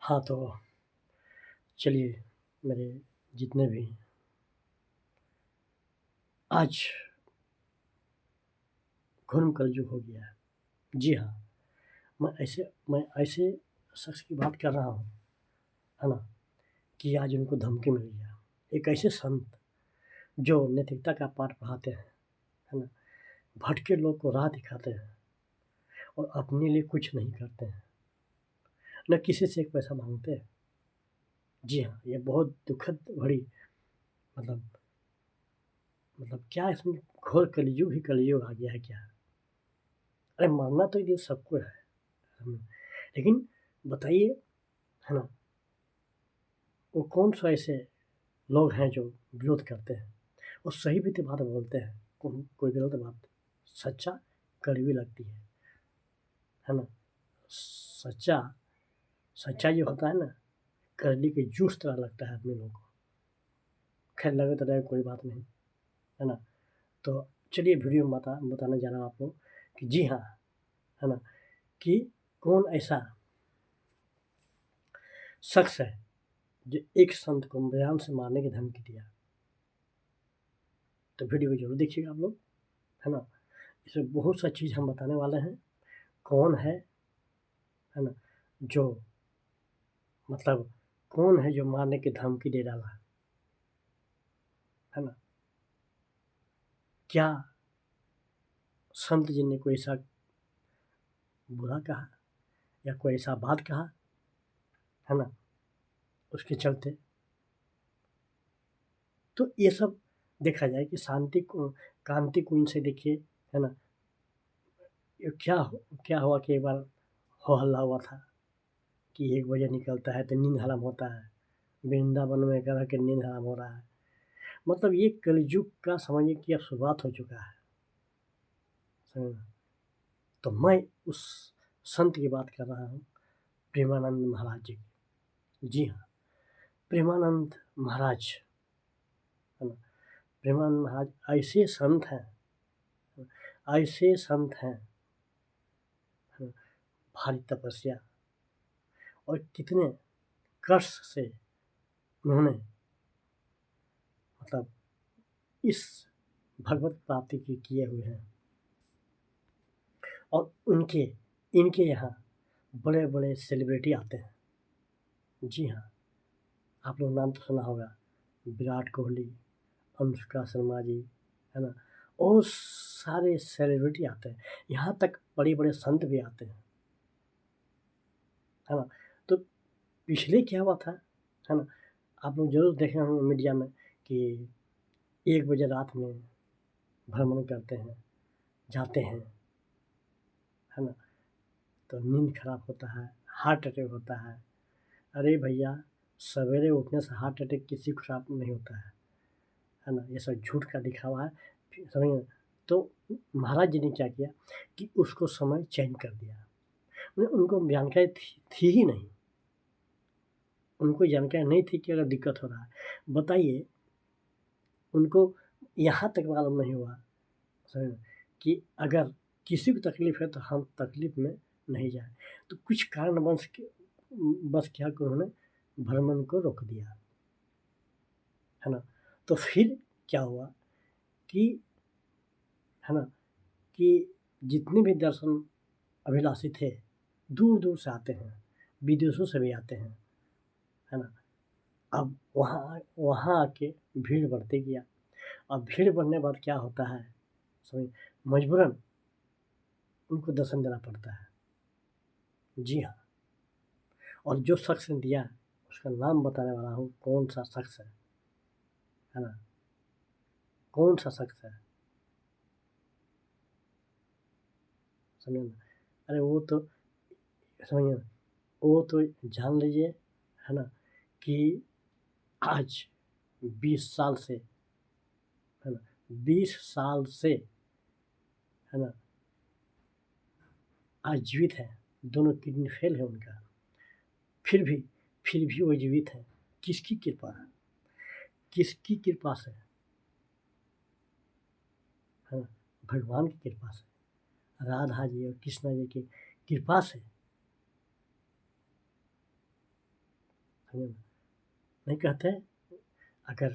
हाँ, तो चलिए मेरे जितने भी आज घोर कलयुग हो गया है। जी हाँ, मैं ऐसे शख्स की बात कर रहा हूँ, है ना? कि आज उनको धमकी मिल गया। एक ऐसे संत जो नैतिकता का पाठ पढ़ाते हैं, है ना? भटके लोग को राह दिखाते हैं और अपने लिए कुछ नहीं करते हैं, ना किसी से एक पैसा माँगते हैं। जी हाँ, ये बहुत दुखद भरी मतलब मतलब क्या इसमें घोर कलयुग ही कलयुग आ गया है क्या? अरे मरना तो ये सबको है। हुँ, लेकिन बताइए, है ना, वो कौन-सा ऐसे लोग हैं जो विरोध करते हैं और सही भी तो बात बोलते हैं, कोई गलत बात सच्चा कड़वी लगती है ना? सच्चा सच्चा जो होता है ना, कड़वी के जूस तरह लगता है आदमी लोगों को। खैर लगे तो लगे कोई बात नहीं, है ना? तो चलिए वीडियो में बताने जा रहा हूँ आपको कि जी हाँ, है ना, कि कौन ऐसा शख्स है जो एक संत को बयान से मारने की धमकी दिया। तो वीडियो को ज़रूर देखिएगा आप लोग, है ना? इसमें बहुत सा चीज़ हम बताने वाले हैं। कौन है ना? जो मतलब कौन है जो मारने की धमकी दे डाला, है ना? क्या संत जी ने कोई ऐसा बुरा कहा या कोई ऐसा बात कहा, है ना? उसके चलते तो ये सब देखा जाए कि कांति कुंज से देखिए, है ना? ये क्या हुआ कि एक बार हो हल्ला हुआ था कि 1 बजे निकलता है तो नींद हराम होता है। वृंदावन में कह रहा कि नींद हराम हो रहा है। मतलब ये कलयुग का समझिए कि अब शुरुआत हो चुका है। समझे ना? तो मैं उस संत की बात कर रहा हूँ, प्रेमानंद महाराज जी की। जी हाँ, प्रेमानंद महाराज, है ना? प्रेमानंद महाराज ऐसे संत हैं, है ना? भारी तपस्या और कितने कष्ट से उन्होंने मतलब इस भगवत प्राप्ति की किए हुए हैं और इनके यहाँ बड़े-बड़े सेलिब्रिटी आते हैं। जी हाँ, आप लोग नाम तो सुना होगा, विराट कोहली, अनुष्का शर्मा जी, है ना? और सारे सेलिब्रिटी आते हैं, यहाँ तक बड़े-बड़े संत भी आते हैं, है ना? तो पिछले क्या हुआ था, है ना? आप लोग ज़रूर देखे होंगे मीडिया में कि 1 बजे रात में भ्रमण करते हैं, जाते हैं, है ना? तो नींद खराब होता है, हार्ट अटैक होता है। अरे भैया, सवेरे उठने से हार्ट अटैक किसी को खराब नहीं होता है ना? ये सब झूठ का दिखावा है। फिर समझे ना? तो महाराज जी ने क्या किया कि उसको समय चेंज कर दिया। मतलब उनको जानकारी थी ही नहीं। उनको जानकारी नहीं थी कि अगर दिक्कत हो रहा है। बताइए, उनको यहाँ तक मालूम नहीं हुआ, समझे ना, कि अगर किसी को तकलीफ़ है तो हम तकलीफ़ में नहीं जाएँ। तो कुछ कारणवश के बस क्या कि उन्होंने भ्रमण को रोक दिया, है ना? तो फिर क्या हुआ कि, है ना, कि जितने भी दर्शन अभिलाषी थे, दूर-दूर से आते हैं, विदेशों से भी आते हैं, है ना? अब वहाँ वहाँ आके भीड़ बढ़ते गया। अब भीड़ बढ़ने के बाद क्या होता है, समझिए, मजबूरन उनको दर्शन देना पड़ता है। जी हाँ, और जो शख्स ने दिया, उसका नाम बताने वाला हूँ, कौन-सा शख्स है ना? कौन-सा शख्स है, समझे ना? अरे वो तो समझिए ना, वो तो जान लीजिए, है ना, कि आज 20 साल से, है ना, 20 साल से, है ना, आज जीवित हैं, दोनों किडनी फेल है उनका, फिर भी फिर भी वो जीवित हैं। किसकी कृपा है? किसकी कृपा से? है ना? भगवान की कृपा से, राधा जी और कृष्णा जी की कृपा से समझे ना? नहीं कहते अगर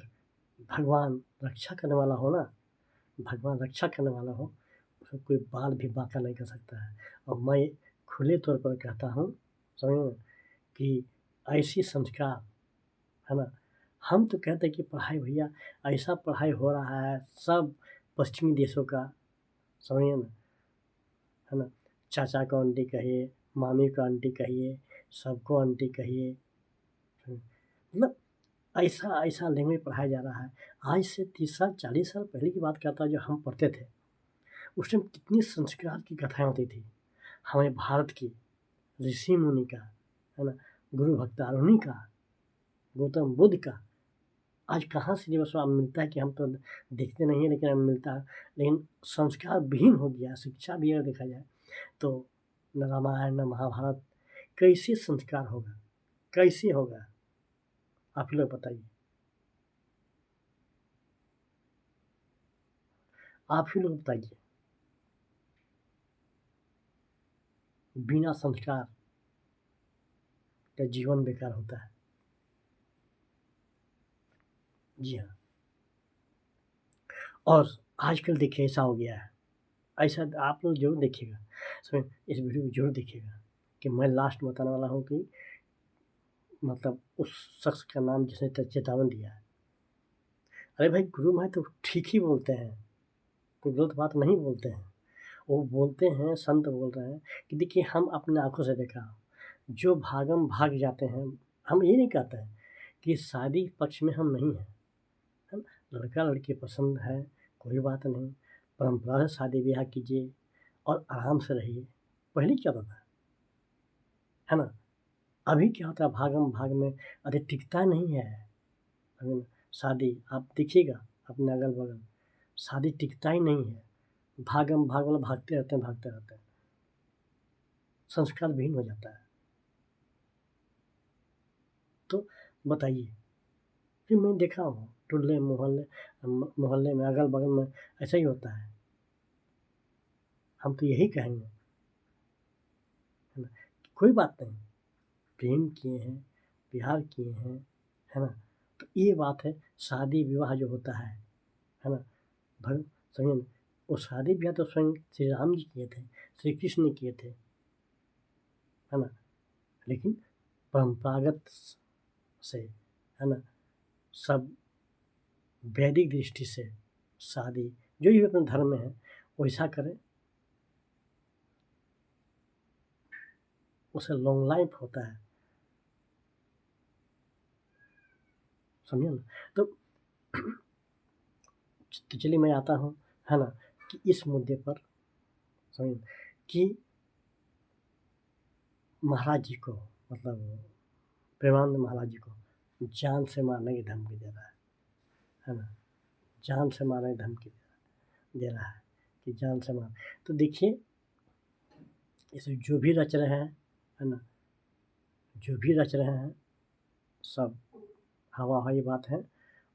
भगवान रक्षा करने वाला हो ना, भगवान रक्षा करने वाला हो, उसको कोई बाल भी बांका नहीं कर सकता है। और मैं खुले तौर पर कहता हूँ, समझे ना, कि ऐसी संस्कार, है ना, हम तो कहते हैं कि पढ़ाई भैया ऐसा पढ़ाई हो रहा है सब पश्चिमी देशों का, समझिए ना, है ना, चाचा को आंटी कहिए, मामी को आंटी कहिए, सबको आंटी कहिए, मतलब ऐसा ऐसा लैंग्वेज पढ़ाया जा रहा है। आज से 30 साल 40 साल पहले की बात करता हूँ, जब हम पढ़ते थे उस टाइम कितनी संस्कार की कथाएँ होती थी। हमारे भारत की ऋषि मुनि का, है ना, गुरु भक्तारुणि का, गौतम बुद्ध का, आज कहाँ सिलेबस में मिलता है कि हम तो देखते नहीं हैं, लेकिन हमें मिलता है। लेकिन संस्कार विहीन हो गया, शिक्षा भी अगर देखा जाए तो न रामायण न महाभारत, कैसे संस्कार होगा, कैसे होगा, आप ही लोग बताइए, आप ही लोग बताइए। बिना संस्कार का जीवन बेकार होता है। जी हाँ। और आजकल देखिए ऐसा हो गया है, ऐसा आप लोग ज़रूर देखिएगा, सुनिए इस वीडियो को ज़रूर देखिएगा कि मैं लास्ट में बताने वाला हूँ कि मतलब उस शख्स का नाम जिसने चेतावनी दिया है। अरे भाई गुरु महाराज तो ठीक ही बोलते हैं, कोई गलत बात नहीं बोलते हैं। वो बोलते हैं, संत बोल रहे हैं कि देखिए हम अपने आँखों से देखा, जो भागम भाग जाते हैं, हम ये नहीं कहते हैं कि शादी पक्ष में हम नहीं हैं, है ना? लड़का-लड़की पसंद है, कोई बात नहीं, परंपरा से शादी-ब्याह कीजिए और आराम से रहिए। पहले क्या होता था, है ना? अभी क्या होता है भागम-भाग में, अरे टिकता नहीं है, ना? शादी आप देखिएगा अपने अगल-बगल, शादी टिकता ही नहीं है। भागम-भाग वाला भागते रहते हैं, भागते रहते हैं। संस्कार विहीन हो जाता है। तो बताइए, फिर मैं देखा हूँ टुल्ले मोहल्ले मोहल्ले में, अगल-बगल में ऐसा ही होता है। हम तो यही कहेंगे, है ना, कि कोई बात नहीं, प्रेम किए हैं, प्यार किए हैं, है ना, तो ये बात है, शादी-विवाह जो होता है ना, भग समझे ना, वो शादी-ब्याह तो स्वयं श्री राम जी किए थे, श्री कृष्ण ने किए थे, है ना, लेकिन परंपरागत से, है ना, सब वैदिक दृष्टि से शादी जो भी अपने धर्म में है वैसा करें, उससे लॉन्ग लाइफ होता है, समझे ना। तो चलिए मैं आता हूँ, है ना, कि इस मुद्दे पर समझे कि महाराज जी को, मतलब प्रेमानंद महाराज जी को जान से मारने की धमकी दे रहा है ना, जान से मारने की धमकी दे रहा है कि जान से मार। तो देखिए इसे जो भी रच रहे हैं, है ना, जो भी रच रहे हैं सब हवा हवाई बात है।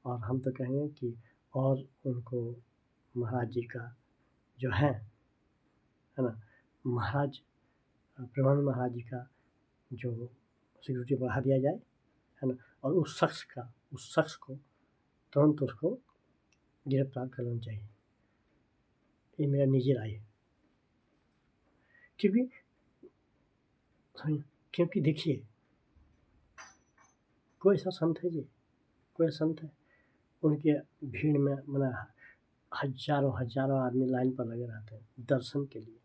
और हम तो कहेंगे कि और उनको महाराज जी का जो है ना, महाराज प्रेमानंद महाराज जी का जो सिक्योरिटी बढ़ा दिया जाए, है ना, और उस शख्स को तुरंत उसको गिरफ्तार कर लेना चाहिए। ये मेरा निजी राय है। क्योंकि क्योंकि देखिए कोई ऐसा संत है जी, कोई संत है, उनके भीड़ में मने हज़ारों हज़ारों आदमी लाइन पर लगे रहते हैं दर्शन के लिए,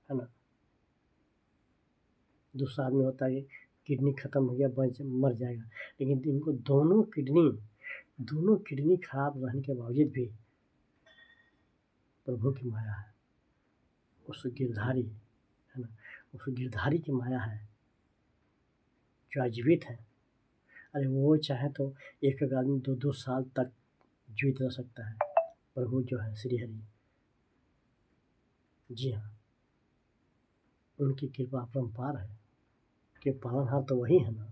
है ना। दूसरा आदमी होता है कि किडनी ख़त्म हो गया, मर जाएगा, लेकिन इनको दोनों किडनी खराब रहने के बावजूद भी प्रभु की माया है, उस गिरधारी, है ना, उस गिरधारी की माया है जो आज जीवित है। अरे वो चाहे तो एक आदमी 2-2 साल तक जीवित रह सकता है, प्रभु जो है श्री हरि, जी हाँ, उनकी कृपा अपरंपार है कि पालनहार तो वही है ना,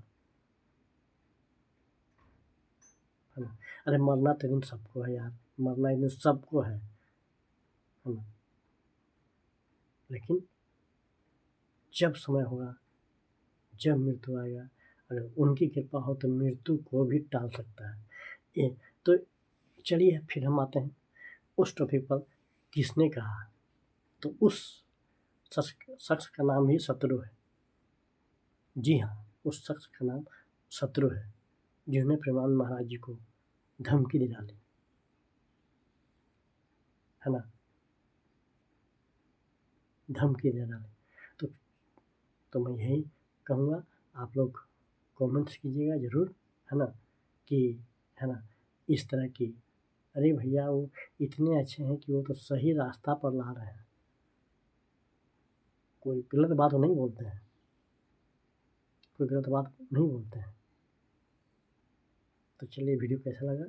है ना। अरे मरना तो एक दिन सबको है यार, मरना एक दिन सबको है ना, लेकिन जब समय होगा, जब मृत्यु आएगा, अगर उनकी कृपा हो तो मृत्यु को भी टाल सकता है। ये तो चलिए फिर हम आते हैं उस टॉपिक पर, किसने कहा? तो उस शख्स का नाम ही शत्रु है। जी हाँ, उस शख्स का नाम शत्रु है, जिन्होंने प्रेमानंद महाराज जी को धमकी दे डाली, है ना? धमकी दे डाली। तो मैं यही कहूँगा, आप लोग कमेंट्स कीजिएगा ज़रूर, है ना? कि है ना, इस तरह की, अरे भैया वो इतने अच्छे हैं कि वो तो सही रास्ता पर ला रहे हैं, कोई गलत बात वो नहीं बोलते हैं, कोई गलत बात नहीं बोलते हैं। तो चलिए, वीडियो कैसा लगा